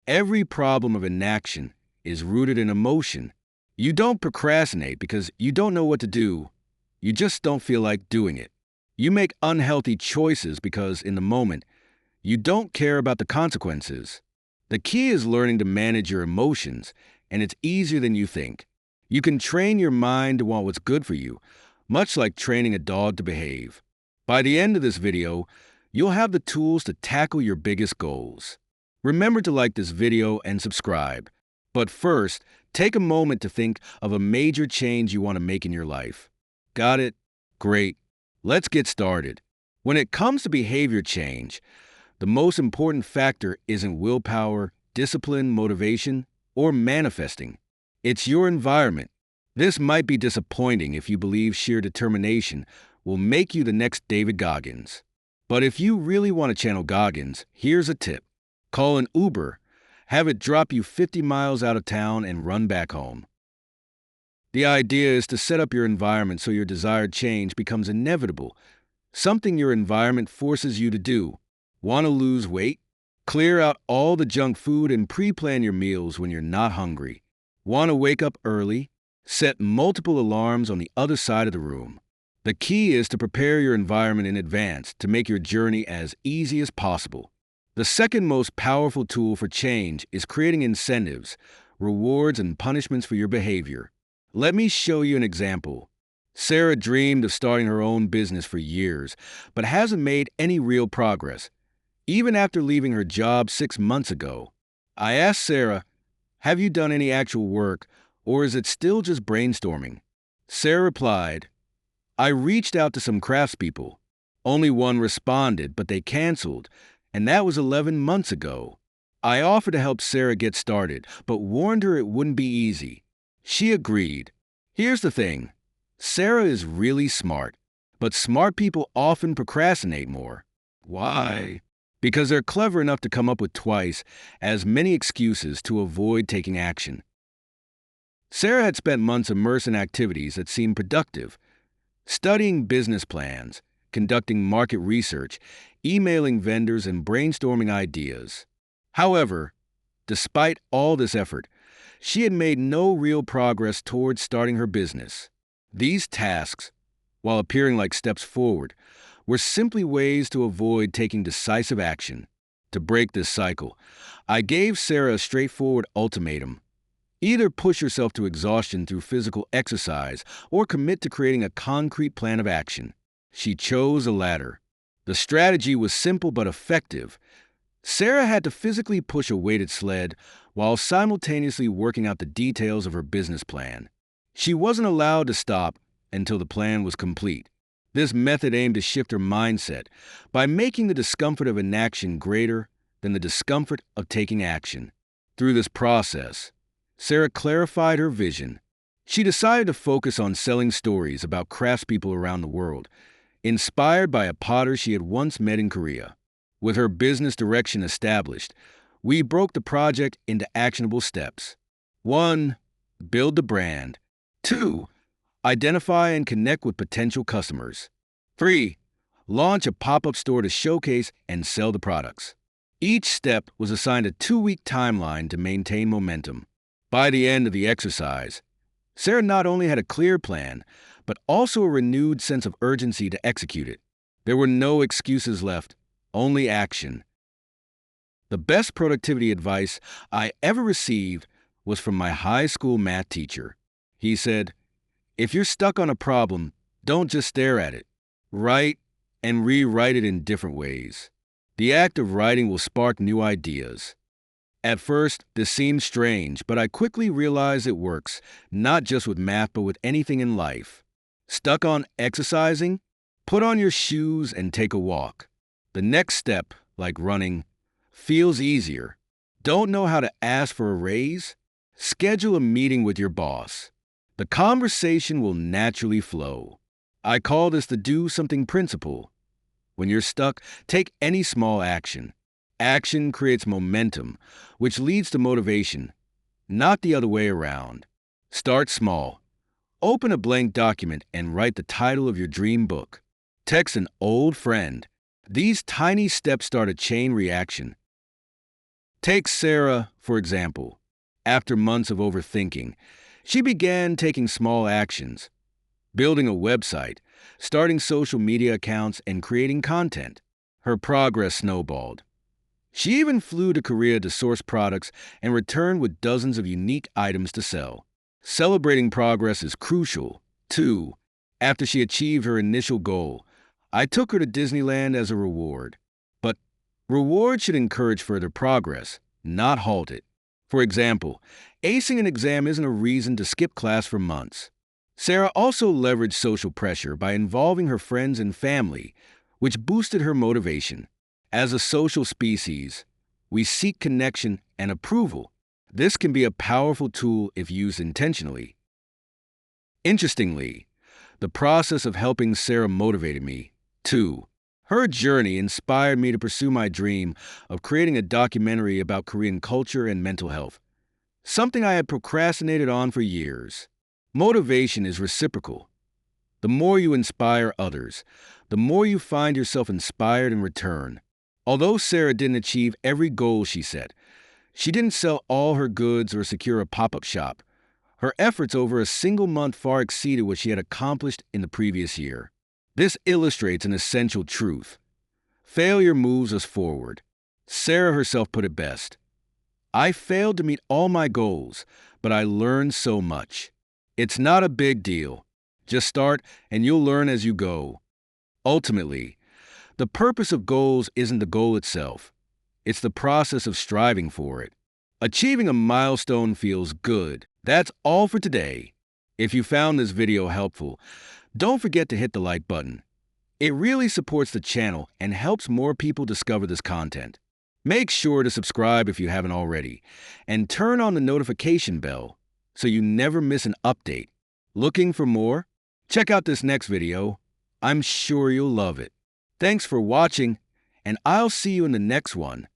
Every problem of inaction is rooted in emotion. You don't procrastinate because you don't know what to do. You just don't feel like doing it. You make unhealthy choices because, in the moment, you don't care about the consequences. The key is learning to manage your emotions, and it's easier than you think. You can train your mind to want what's good for you, much like training a dog to behave. By the end of this video, you'll have the tools to tackle your biggest goals. Remember to like this video and subscribe. But first, take a moment to think of a major change you want to make in your life. Got it? Great. Let's get started. When it comes to behavior change, the most important factor isn't willpower, discipline, motivation, or manifesting. It's your environment. This might be disappointing if you believe sheer determination will make you the next David Goggins. But if you really want to channel Goggins, here's a tip. Call an Uber, have it drop you 50 miles out of town, and run back home. The idea is to set up your environment so your desired change becomes inevitable, something your environment forces you to do. Want to lose weight? Clear out all the junk food and pre-plan your meals when you're not hungry. Want to wake up early? Set multiple alarms on the other side of the room. The key is to prepare your environment in advance to make your journey as easy as possible. The second most powerful tool for change is creating incentives, rewards, and punishments for your behavior. Let me show you an example. Sarah dreamed of starting her own business for years, but hasn't made any real progress, even after leaving her job 6 months ago. I asked Sarah, "Have you done any actual work, or is it still just brainstorming?" Sarah replied, "I reached out to some craftspeople. Only one responded, but they canceled, and that was 11 months ago." I offered to help Sarah get started, but warned her it wouldn't be easy. She agreed. Here's the thing. Sarah is really smart, but smart people often procrastinate more. Why? Because they're clever enough to come up with twice as many excuses to avoid taking action. Sarah had spent months immersed in activities that seemed productive, studying business plans, conducting market research, emailing vendors, and brainstorming ideas. However, despite all this effort, she had made no real progress towards starting her business. These tasks, while appearing like steps forward, were simply ways to avoid taking decisive action. To break this cycle, I gave Sarah a straightforward ultimatum. Either push yourself to exhaustion through physical exercise or commit to creating a concrete plan of action. She chose the latter. The strategy was simple but effective. Sarah had to physically push a weighted sled while simultaneously working out the details of her business plan. She wasn't allowed to stop until the plan was complete. This method aimed to shift her mindset by making the discomfort of inaction greater than the discomfort of taking action. Through this process, Sarah clarified her vision. She decided to focus on selling stories about craftspeople around the world, inspired by a potter she had once met in Korea. With her business direction established, we broke the project into actionable steps. 1. Build the brand. 2. Identify and connect with potential customers. 3. Launch a pop-up store to showcase and sell the products. Each step was assigned a 2-week timeline to maintain momentum. By the end of the exercise, Sarah not only had a clear plan, but also a renewed sense of urgency to execute it. There were no excuses left, only action. The best productivity advice I ever received was from my high school math teacher. He said, "If you're stuck on a problem, don't just stare at it. Write and rewrite it in different ways. The act of writing will spark new ideas." At first, this seemed strange, but I quickly realized it works, not just with math, but with anything in life. Stuck on exercising? Put on your shoes and take a walk. The next step, like running, feels easier. Don't know how to ask for a raise? Schedule a meeting with your boss. The conversation will naturally flow. I call this the do something principle. When you're stuck, take any small action. Action creates momentum, which leads to motivation, not the other way around. Start small. Open a blank document and write the title of your dream book. Text an old friend. These tiny steps start a chain reaction. Take Sarah, for example. After months of overthinking, she began taking small actions, building a website, starting social media accounts, and creating content. Her progress snowballed. She even flew to Korea to source products and returned with dozens of unique items to sell. Celebrating progress is crucial, too. After she achieved her initial goal, I took her to Disneyland as a reward. But reward should encourage further progress, not halt it. For example, acing an exam isn't a reason to skip class for months. Sarah also leveraged social pressure by involving her friends and family, which boosted her motivation. As a social species, we seek connection and approval. This can be a powerful tool if used intentionally. Interestingly, the process of helping Sarah motivated me, too. Her journey inspired me to pursue my dream of creating a documentary about Korean culture and mental health, something I had procrastinated on for years. Motivation is reciprocal. The more you inspire others, the more you find yourself inspired in return. Although Sarah didn't achieve every goal she set, she didn't sell all her goods or secure a pop-up shop. Her efforts over a single month far exceeded what she had accomplished in the previous year. This illustrates an essential truth. Failure moves us forward. Sarah herself put it best. I failed to meet all my goals, but I learned so much. It's not a big deal. Just start and you'll learn as you go. Ultimately, the purpose of goals isn't the goal itself. It's the process of striving for it. Achieving a milestone feels good. That's all for today. If you found this video helpful, don't forget to hit the like button. It really supports the channel and helps more people discover this content. Make sure to subscribe if you haven't already, and turn on the notification bell so you never miss an update. Looking for more? Check out this next video. I'm sure you'll love it. Thanks for watching, and I'll see you in the next one.